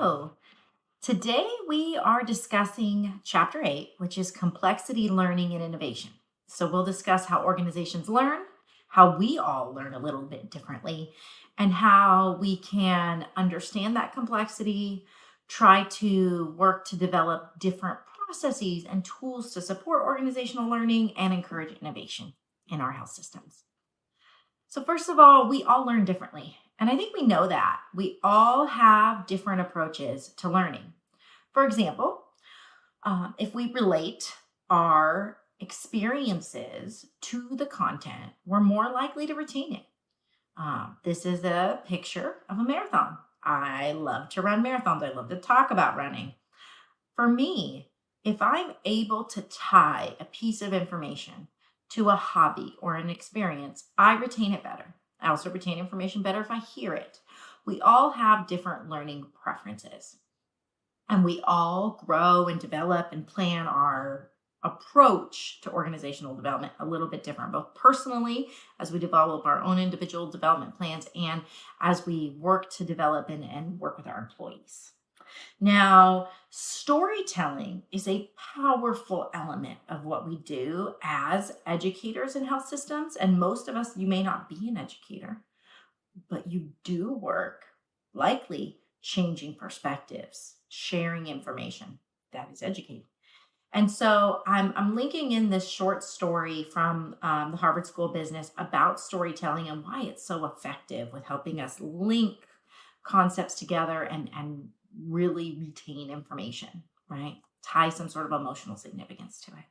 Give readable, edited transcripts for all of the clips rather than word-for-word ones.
Hello. Today we are discussing Chapter 8, which is complexity, learning, and innovation. So we'll discuss how organizations learn, how we all learn a little bit differently, and how we can understand that complexity, try to work to develop different processes and tools to support organizational learning and encourage innovation in our health systems. So, first of all, we all learn differently. And I think we know that. We all have different approaches to learning. For example, if we relate our experiences to the content, we're more likely to retain it. This is a picture of a marathon. I love to run marathons. I love to talk about running. For me, if I'm able to tie a piece of information to a hobby or an experience, I retain it better. I also retain information better if I hear it. We all have different learning preferences, and we all grow and develop and plan our approach to organizational development a little bit different, both personally as we develop our own individual development plans and as we work to develop and work with our employees. Now, storytelling is a powerful element of what we do as educators in health systems. And most of us, you may not be an educator, but you do work likely changing perspectives, sharing information. That is educating. And so I'm linking in this short story from the Harvard School of Business about storytelling and why it's so effective with helping us link concepts together and really retain information, right? Tie some sort of emotional significance to it.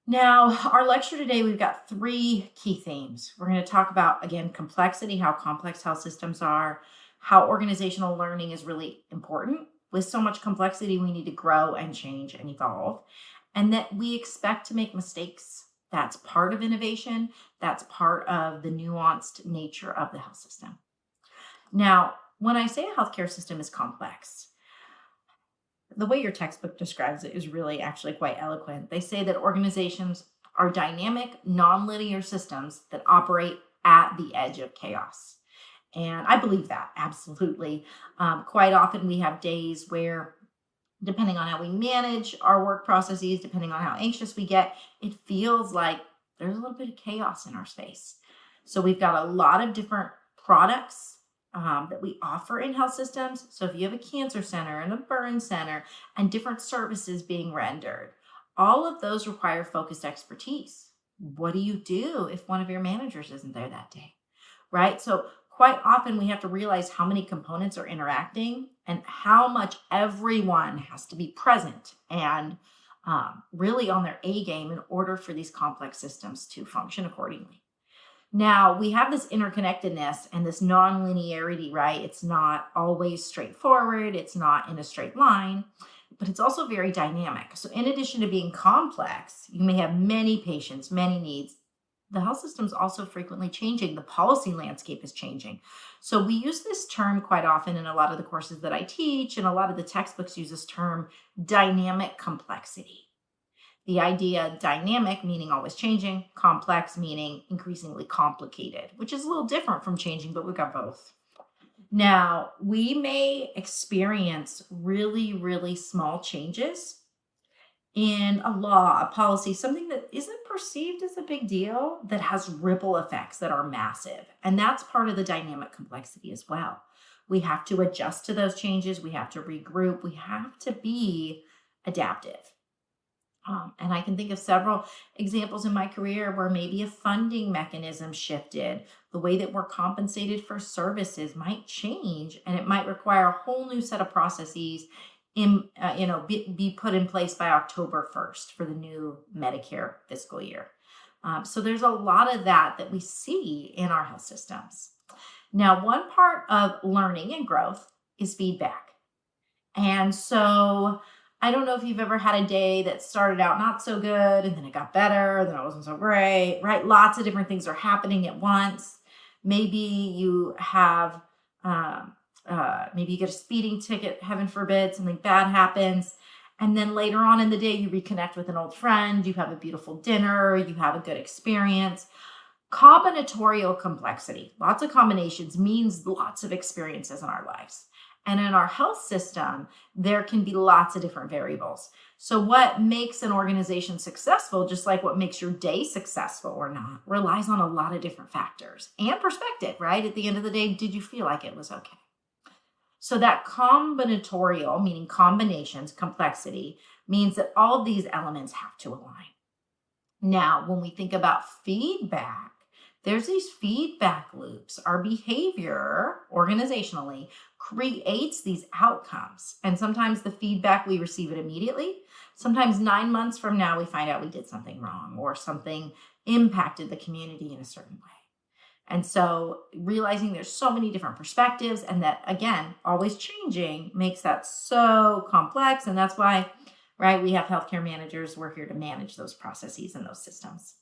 Now, our lecture today, we've got three key themes. We're going to talk about, again, complexity, how complex health systems are, how organizational learning is really important. With so much complexity, we need to grow and change and evolve, and that we expect to make mistakes. That's part of innovation. That's part of the nuanced nature of the health system. Now, when I say a healthcare system is complex, the way your textbook describes it is really actually quite eloquent. They say that organizations are dynamic, nonlinear systems that operate at the edge of chaos. And I believe that, absolutely. Quite often we have days where, depending on how we manage our work processes, depending on how anxious we get, it feels like there's a little bit of chaos in our space. So we've got a lot of different products that we offer in health systems. So if you have a cancer center and a burn center and different services being rendered, all of those require focused expertise. What do you do if one of your managers isn't there that day, right? So quite often we have to realize how many components are interacting and how much everyone has to be present and really on their A game in order for these complex systems to function accordingly. Now, we have this interconnectedness and this non-linearity, right? It's not always straightforward. It's not in a straight line, but it's also very dynamic. So in addition to being complex, you may have many patients, many needs. The health system is also frequently changing. The policy landscape is changing. So we use this term quite often in a lot of the courses that I teach, and a lot of the textbooks use this term dynamic complexity. The idea dynamic meaning always changing, complex meaning increasingly complicated, which is a little different from changing, but we've got both. Now, we may experience really, really small changes in a law, a policy, something that isn't perceived as a big deal that has ripple effects that are massive. And that's part of the dynamic complexity as well. We have to adjust to those changes. We have to regroup. We have to be adaptive. And I can think of several examples in my career where maybe a funding mechanism shifted. The way that we're compensated for services might change, and it might require a whole new set of processes be put in place by October 1st for the new Medicare fiscal year. So there's a lot of that we see in our health systems. Now, one part of learning and growth is feedback. And so I don't know if you've ever had a day that started out not so good and then it got better, then it wasn't so great, right? Lots of different things are happening at once. Maybe you have, maybe you get a speeding ticket, heaven forbid, something bad happens. And then later on in the day, you reconnect with an old friend, you have a beautiful dinner, you have a good experience. Combinatorial complexity, lots of combinations, means lots of experiences in our lives. And in our health system, there can be lots of different variables. So what makes an organization successful, just like what makes your day successful or not, relies on a lot of different factors and perspective, right? At the end of the day, did you feel like it was okay? So that combinatorial, meaning combinations, complexity, means that all of these elements have to align. Now, when we think about feedback, there's these feedback loops. Our behavior organizationally creates these outcomes. And sometimes the feedback, we receive it immediately. Sometimes 9 months from now, we find out we did something wrong or something impacted the community in a certain way. And so realizing there's so many different perspectives and that, again, always changing makes that so complex. And that's why, right, we have healthcare managers. We're here to manage those processes and those systems.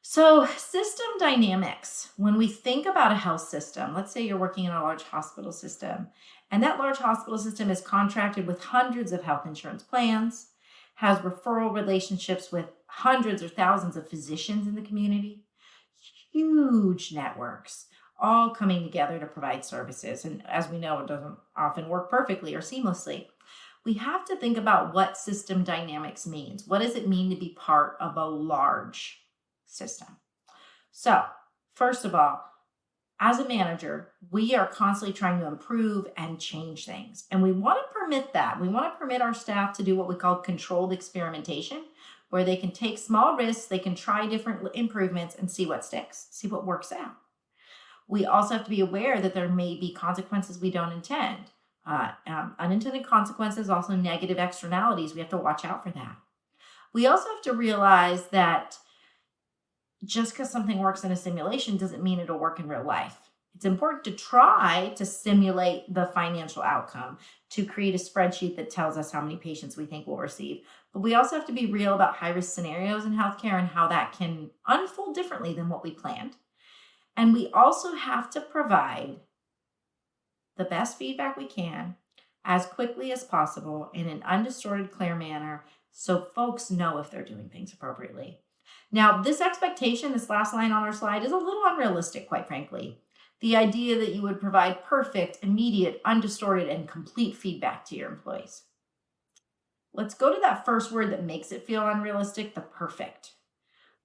So system dynamics, when we think about a health system, let's say you're working in a large hospital system, and that large hospital system is contracted with hundreds of health insurance plans, has referral relationships with hundreds or thousands of physicians in the community, huge networks, all coming together to provide services. And as we know, it doesn't often work perfectly or seamlessly. We have to think about what system dynamics means. What does it mean to be part of a large system? So, first of all, as a manager, we are constantly trying to improve and change things. And we want to permit that. We want to permit our staff to do what we call controlled experimentation, where they can take small risks, they can try different improvements and see what sticks, see what works out. We also have to be aware that there may be consequences we don't intend. Unintended consequences, also negative externalities. We have to watch out for that. We also have to realize that just because something works in a simulation doesn't mean it'll work in real life. It's important to try to simulate the financial outcome, to create a spreadsheet that tells us how many patients we think we'll receive. But we also have to be real about high-risk scenarios in healthcare and how that can unfold differently than what we planned. And we also have to provide the best feedback we can as quickly as possible in an undistorted, clear manner so folks know if they're doing things appropriately. Now, this expectation, this last line on our slide, is a little unrealistic, quite frankly. The idea that you would provide perfect, immediate, undistorted, and complete feedback to your employees. Let's go to that first word that makes it feel unrealistic, the perfect.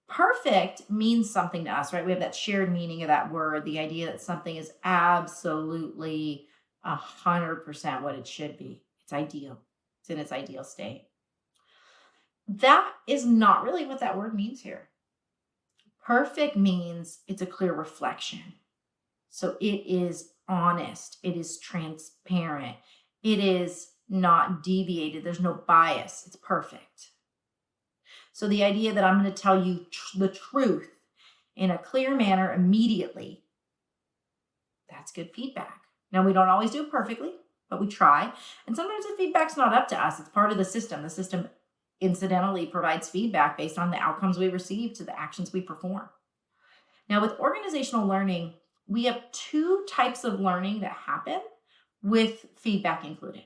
Perfect means something to us, right? We have that shared meaning of that word, the idea that something is absolutely 100% what it should be. It's ideal. It's in its ideal state. That is not really what that word means here. Perfect means it's a clear reflection. So it is honest. It is transparent. It is not deviated. There's no bias. It's perfect. So the idea that I'm going to tell you the truth in a clear manner immediately, that's good feedback. Now, we don't always do it perfectly, but we try. And sometimes the feedback's not up to us. It's part of the system. The system incidentally provides feedback based on the outcomes we receive to the actions we perform. Now, with organizational learning, we have two types of learning that happen with feedback included.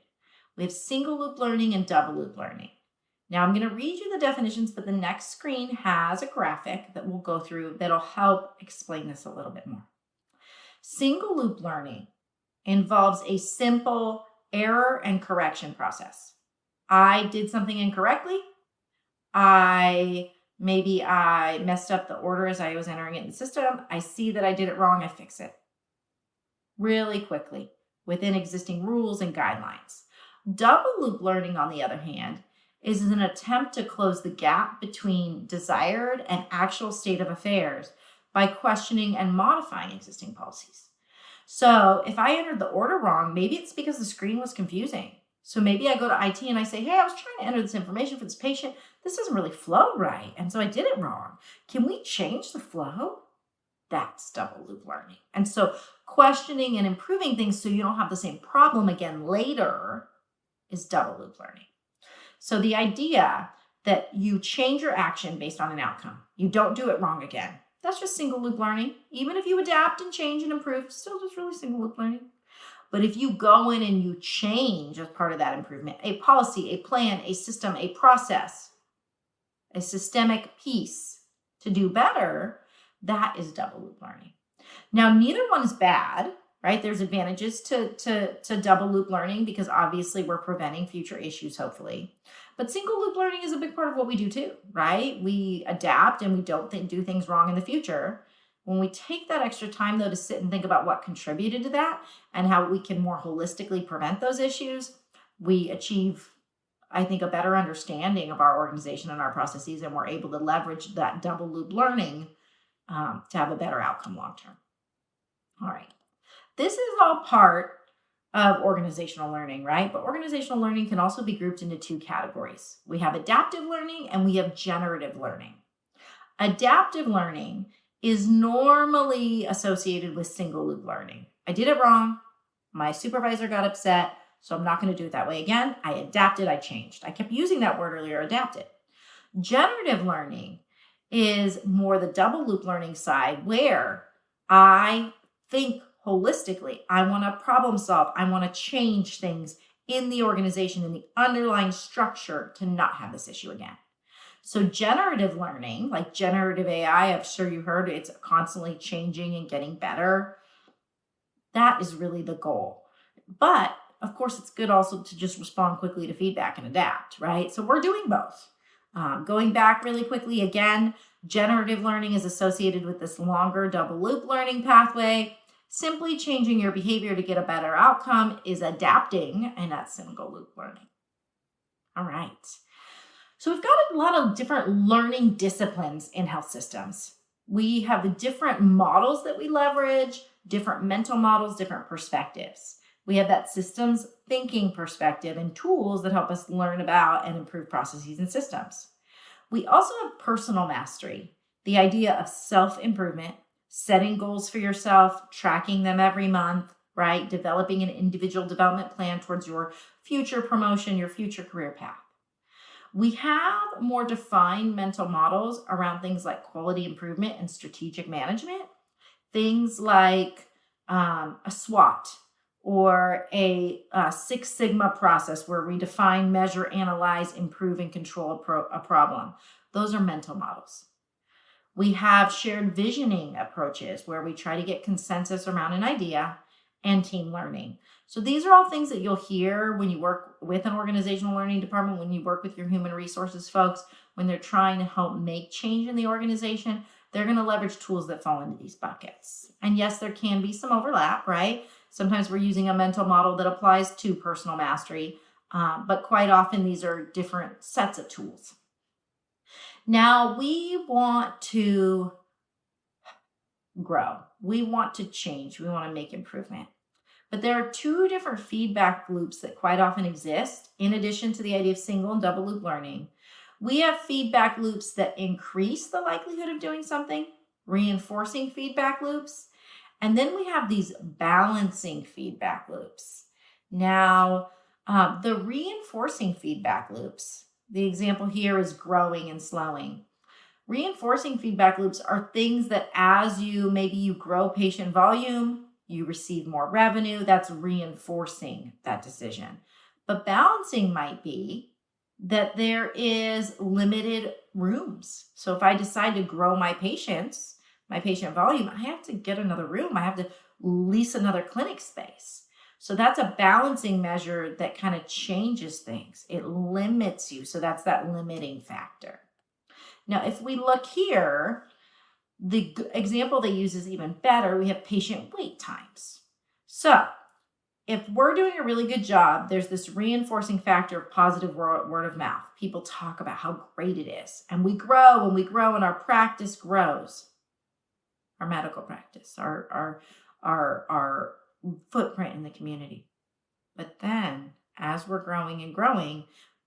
We have single loop learning and double loop learning. Now I'm going to read you the definitions, but the next screen has a graphic that we'll go through that'll help explain this a little bit more. Single loop learning involves a simple error and correction process. I did something incorrectly. Maybe I messed up the order as I was entering it in the system. I see that I did it wrong. I fix it really quickly within existing rules and guidelines. Double loop learning, on the other hand, is an attempt to close the gap between desired and actual state of affairs by questioning and modifying existing policies. So if I entered the order wrong, maybe it's because the screen was confusing. So maybe I go to IT and I say, hey, I was trying to enter this information for this patient. This doesn't really flow right. And so I did it wrong. Can we change the flow? That's double loop learning. And so questioning and improving things so you don't have the same problem again later is double loop learning. So the idea that you change your action based on an outcome, you don't do it wrong again. That's just single loop learning. Even if you adapt and change and improve, still just really single loop learning. But if you go in and you change as part of that improvement, a policy, a plan, a system, a process, a systemic piece to do better, That is double loop learning. Now, neither one is bad, right? There's advantages to double loop learning because obviously we're preventing future issues, hopefully. But single loop learning is a big part of what we do too, right? We adapt and we don't do things wrong in the future. When we take that extra time, though, to sit and think about what contributed to that and how we can more holistically prevent those issues, we achieve, I think, a better understanding of our organization and our processes, and we're able to leverage that double loop learning to have a better outcome long term. All right. This is all part of organizational learning, right? But organizational learning can also be grouped into two categories. We have adaptive learning and we have generative learning. Adaptive learning is normally associated with single loop learning. I did it wrong. My supervisor got upset, so I'm not going to do it that way again. I adapted, I changed. I kept using that word earlier, adapted. Generative learning is more the double loop learning side, where I think holistically. I want to problem solve. I want to change things in the organization, in the underlying structure, to not have this issue again. So generative learning, like generative AI, I'm sure you heard it's constantly changing and getting better. That is really the goal. But of course, it's good also to just respond quickly to feedback and adapt, right? So we're doing both. Going back really quickly again, generative learning is associated with this longer double loop learning pathway. Simply changing your behavior to get a better outcome is adapting, and that's single loop learning. All right. So we've got a lot of different learning disciplines in health systems. We have the different models that we leverage, different mental models, different perspectives. We have that systems thinking perspective and tools that help us learn about and improve processes and systems. We also have personal mastery, the idea of self-improvement, setting goals for yourself, tracking them every month, right? Developing an individual development plan towards your future promotion, your future career path. We have more defined mental models around things like quality improvement and strategic management, things like a SWOT or a Six Sigma process where we define, measure, analyze, improve, and control a problem. Those are mental models. We have shared visioning approaches where we try to get consensus around an idea, and team learning. So these are all things that you'll hear when you work with an organizational learning department, when you work with your human resources folks, when they're trying to help make change in the organization. They're going to leverage tools that fall into these buckets. And yes, there can be some overlap, right? Sometimes we're using a mental model that applies to personal mastery, but quite often these are different sets of tools. Now, we want to grow. We want to change. We want to make improvement. But there are two different feedback loops that quite often exist, in addition to the idea of single and double loop learning. We have feedback loops that increase the likelihood of doing something, reinforcing feedback loops. And then we have these balancing feedback loops. Now, the reinforcing feedback loops, the example here is growing and slowing. Reinforcing feedback loops are things that as maybe you grow patient volume, you receive more revenue, that's reinforcing that decision. But balancing might be that there is limited rooms. So if I decide to grow my patient volume, I have to get another room. I have to lease another clinic space. So that's a balancing measure that kind of changes things. It limits you. So that's that limiting factor. Now, if we look here, the example they use is even better. We have patient wait times. So if we're doing a really good job, there's this reinforcing factor of positive word of mouth. People talk about how great it is. And we grow and our practice grows. Our medical practice, our footprint in the community. But then as we're growing and growing,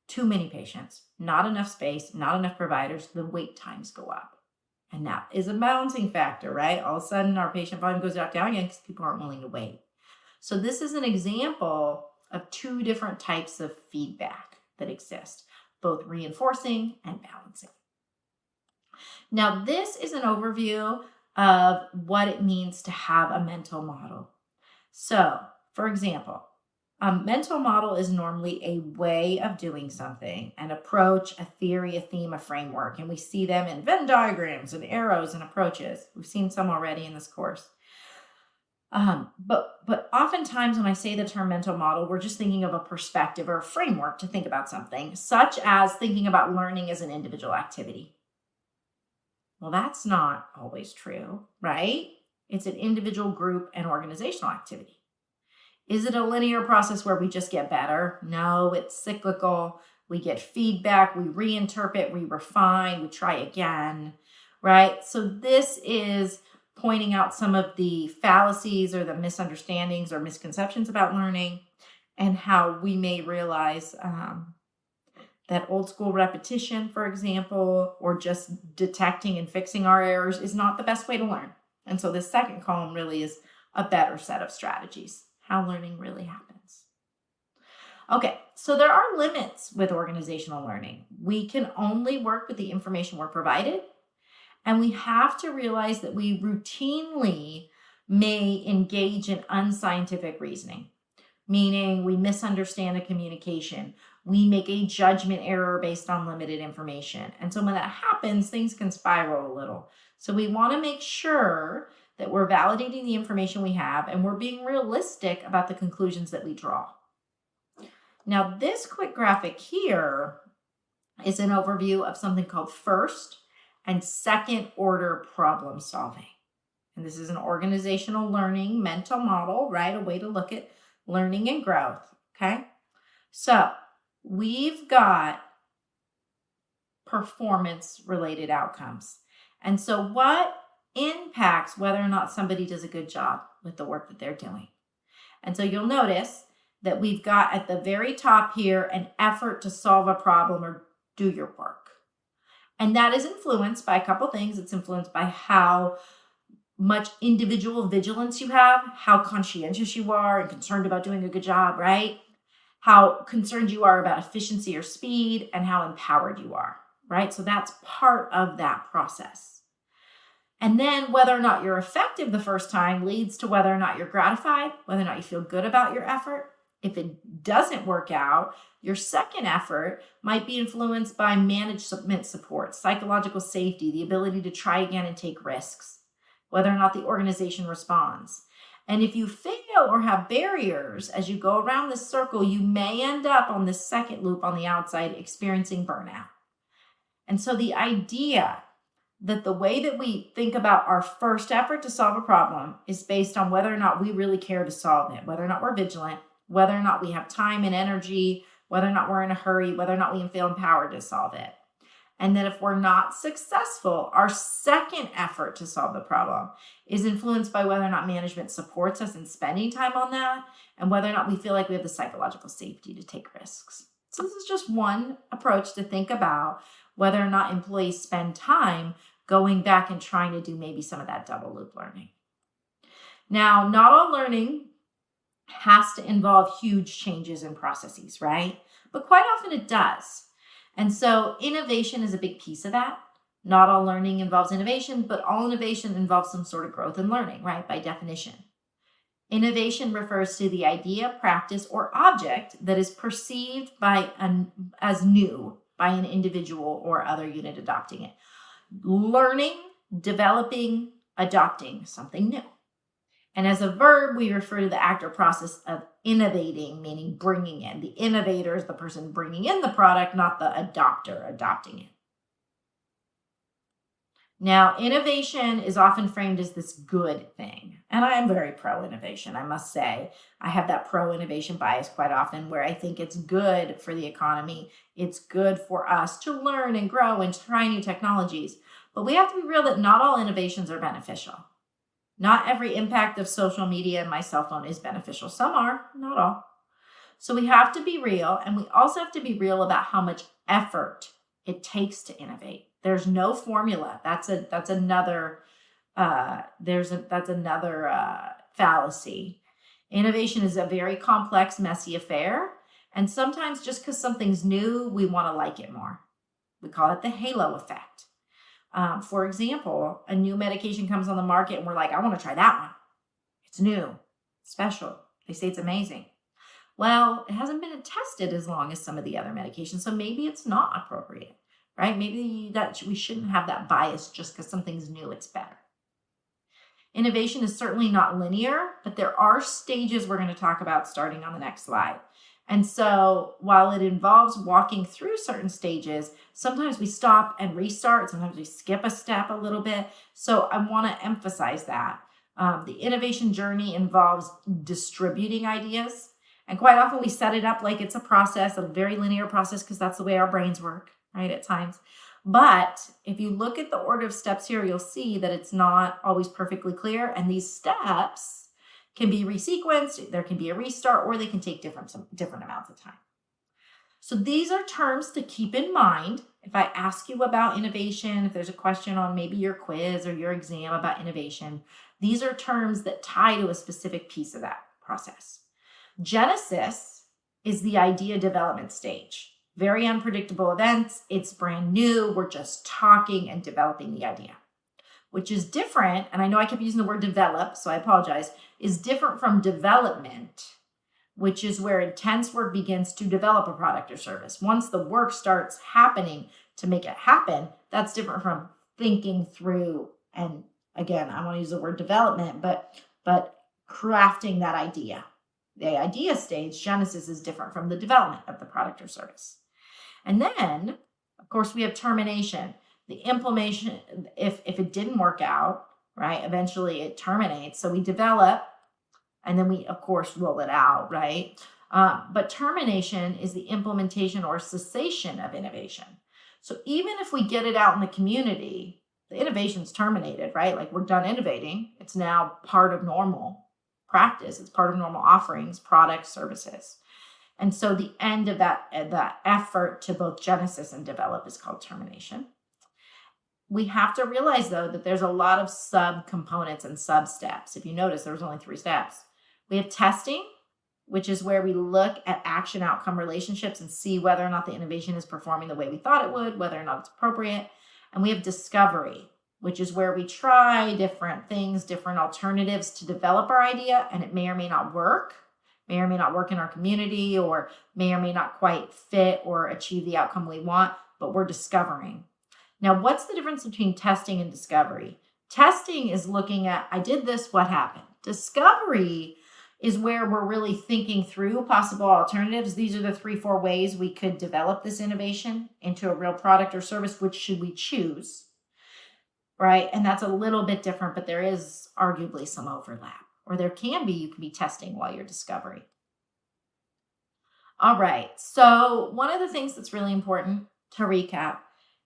too many patients, not enough space, not enough providers, the wait times go up. And that is a balancing factor, right? All of a sudden our patient volume goes down again because people aren't willing to wait. So this is an example of two different types of feedback that exist, both reinforcing and balancing. Now, this is an overview of what it means to have a mental model. So, for example, A mental model is normally a way of doing something, an approach, a theory, a theme, a framework. And we see them in Venn diagrams and arrows and approaches. We've seen some already in this course. But oftentimes when I say the term mental model, we're just thinking of a perspective or a framework to think about something, such as thinking about learning as an individual activity. Well, that's not always true, right? It's an individual, group, and organizational activity. Is it a linear process where we just get better? No, it's cyclical. We get feedback, we reinterpret, we refine, we try again, right? So this is pointing out some of the fallacies or the misunderstandings or misconceptions about learning, and how we may realize that old school repetition, for example, or just detecting and fixing our errors is not the best way to learn. And so this second column really is a better set of strategies, how learning really happens. Okay, so there are limits with organizational learning. We can only work with the information we're provided, and we have to realize that we routinely may engage in unscientific reasoning, meaning we misunderstand a communication. We make a judgment error based on limited information. And so when that happens, things can spiral a little. So we want to make sure that we're validating the information we have and we're being realistic about the conclusions that we draw. Now, this quick graphic here is an overview of something called first and second order problem solving. And this is an organizational learning mental model, right? A way to look at learning and growth, okay? So we've got performance-related outcomes. And so what impacts whether or not somebody does a good job with the work that they're doing? And so you'll notice that we've got at the very top here an effort to solve a problem or do your work. And that is influenced by a couple things. It's influenced by how much individual vigilance you have, how conscientious you are and concerned about doing a good job, right? How concerned you are about efficiency or speed, and how empowered you are, right? So that's part of that process. And then whether or not you're effective the first time leads to whether or not you're gratified, whether or not you feel good about your effort. If it doesn't work out, your second effort might be influenced by management support, psychological safety, the ability to try again and take risks, whether or not the organization responds. And if you fail or have barriers as you go around this circle, you may end up on this second loop on the outside experiencing burnout. And so the idea that the way that we think about our first effort to solve a problem is based on whether or not we really care to solve it, whether or not we're vigilant, whether or not we have time and energy, whether or not we're in a hurry, whether or not we feel empowered to solve it. And then if we're not successful, our second effort to solve the problem is influenced by whether or not management supports us in spending time on that, and whether or not we feel like we have the psychological safety to take risks. So this is just one approach to think about whether or not employees spend time going back and trying to do maybe some of that double loop learning. Now, not all learning has to involve huge changes in processes, right? But quite often it does. And so innovation is a big piece of that. Not all learning involves innovation, but all innovation involves some sort of growth and learning, right? By definition. Innovation refers to the idea, practice, or object that is perceived as new by an individual or other unit adopting it. Learning, developing, adopting something new. And as a verb, we refer to the act or process of innovating, meaning bringing in. The innovator is the person bringing in the product, not the adopter adopting it. Now, innovation is often framed as this good thing. And I am very pro-innovation, I must say. I have that pro-innovation bias quite often where I think it's good for the economy. It's good for us to learn and grow and try new technologies. But we have to be real that not all innovations are beneficial. Not every impact of social media and my cell phone is beneficial. Some are, not all. So we have to be real, and we also have to be real about how much effort it takes to innovate. There's no formula. That's another fallacy. Innovation is a very complex, messy affair, and sometimes just because something's new, we want to like it more. We call it the halo effect. For example, a new medication comes on the market and we're like, I want to try that one. It's new, special. They say it's amazing. Well, it hasn't been tested as long as some of the other medications, so maybe it's not appropriate, right? Maybe that we shouldn't have that bias just because something's new, it's better. Innovation is certainly not linear, but there are stages we're going to talk about starting on the next slide. And so while it involves walking through certain stages, sometimes we stop and restart. Sometimes we skip a step a little bit. So I want to emphasize that. The innovation journey involves distributing ideas. And quite often we set it up like it's a process, a very linear process, because that's the way our brains work, right, at times. But if you look at the order of steps here, you'll see that it's not always perfectly clear. And these steps can be resequenced, there can be a restart, or they can take different amounts of time. So these are terms to keep in mind. If I ask you about innovation, if there's a question on maybe your quiz or your exam about innovation, these are terms that tie to a specific piece of that process. Genesis is the idea development stage. Very unpredictable events. It's brand new. We're just talking and developing the idea, which is different. And I know I kept using the word develop, so I apologize, is different from development, which is where intense work begins to develop a product or service. Once the work starts happening to make it happen, that's different from thinking through. And again, I want to use the word development, but crafting that idea. The idea stage, Genesis, is different from the development of the product or service. And then, of course, we have termination. The implementation, if it didn't work out, right, eventually it terminates. So we develop, and then we, of course, roll it out, right? But termination is the implementation or cessation of innovation. So even if we get it out in the community, the innovation's terminated, right? Like we're done innovating. It's now part of normal practice. It's part of normal offerings, products, services. And so the end of that effort to both genesis and develop is called termination. We have to realize, though, that there's a lot of sub-components and sub-steps. If you notice, there was only 3 steps. We have testing, which is where we look at action-outcome relationships and see whether or not the innovation is performing the way we thought it would, whether or not it's appropriate. And we have discovery, which is where we try different things, different alternatives to develop our idea, and it may or may not work. May or may not work in our community, or may not quite fit or achieve the outcome we want, but we're discovering. Now, what's the difference between testing and discovery? Testing is looking at, I did this, what happened? Discovery is where we're really thinking through possible alternatives. These are the 3-4 ways we could develop this innovation into a real product or service. Which should we choose, right? And that's a little bit different, but there is arguably some overlap. Or there can be, you can be testing while you're discovery. All right, so one of the things that's really important to recap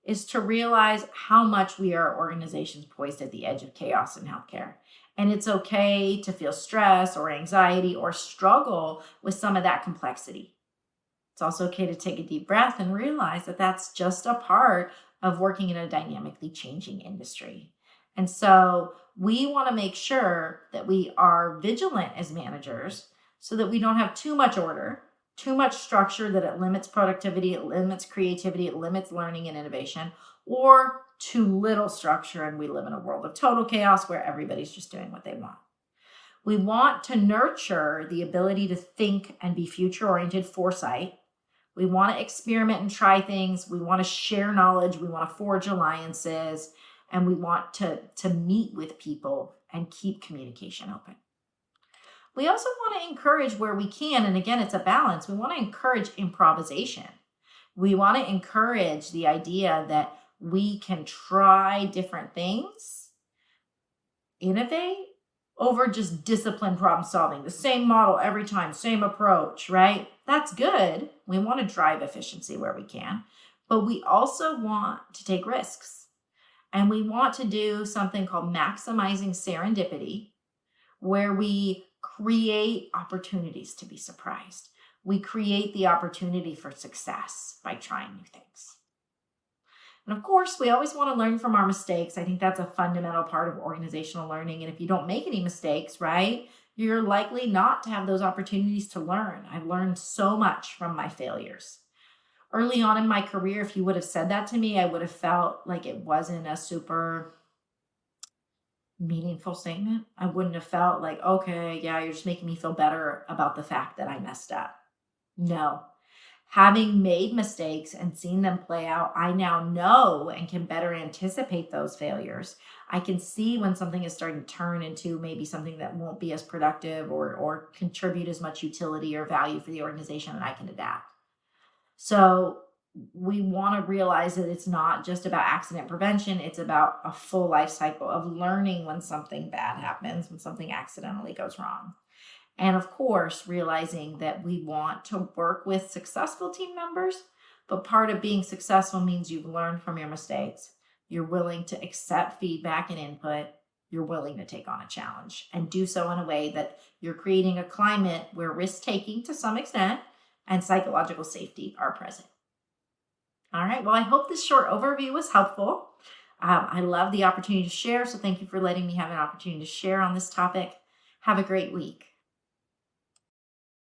is to realize how much we are organizations poised at the edge of chaos in healthcare. And it's okay to feel stress or anxiety or struggle with some of that complexity. It's also okay to take a deep breath and realize that that's just a part of working in a dynamically changing industry. And so we want to make sure that we are vigilant as managers so that we don't have too much order, too much structure that it limits productivity, it limits creativity, it limits learning and innovation, or too little structure and we live in a world of total chaos where everybody's just doing what they want. We want to nurture the ability to think and be future-oriented foresight. We want to experiment and try things. We want to share knowledge. We want to forge alliances. And we want to meet with people and keep communication open. We also want to encourage where we can, and again, it's a balance. We want to encourage improvisation. We want to encourage the idea that we can try different things, innovate, over just disciplined problem solving. The same model every time, same approach, right? That's good. We want to drive efficiency where we can, but we also want to take risks. And we want to do something called maximizing serendipity, where we create opportunities to be surprised. We create the opportunity for success by trying new things. And of course, we always want to learn from our mistakes. I think that's a fundamental part of organizational learning. And if you don't make any mistakes, right, you're likely not to have those opportunities to learn. I've learned so much from my failures. Early on in my career, if you would have said that to me, I would have felt like it wasn't a super meaningful statement. I wouldn't have felt like, okay, yeah, you're just making me feel better about the fact that I messed up. No. Having made mistakes and seen them play out, I now know and can better anticipate those failures. I can see when something is starting to turn into maybe something that won't be as productive or contribute as much utility or value for the organization, and I can adapt. So we want to realize that it's not just about accident prevention, it's about a full life cycle of learning when something bad happens, when something accidentally goes wrong. And of course, realizing that we want to work with successful team members, but part of being successful means you've learned from your mistakes. You're willing to accept feedback and input. You're willing to take on a challenge and do so in a way that you're creating a climate where risk taking to some extent and psychological safety are present. All right. Well, I hope this short overview was helpful. I love the opportunity to share. So thank you for letting me have an opportunity to share on this topic. Have a great week.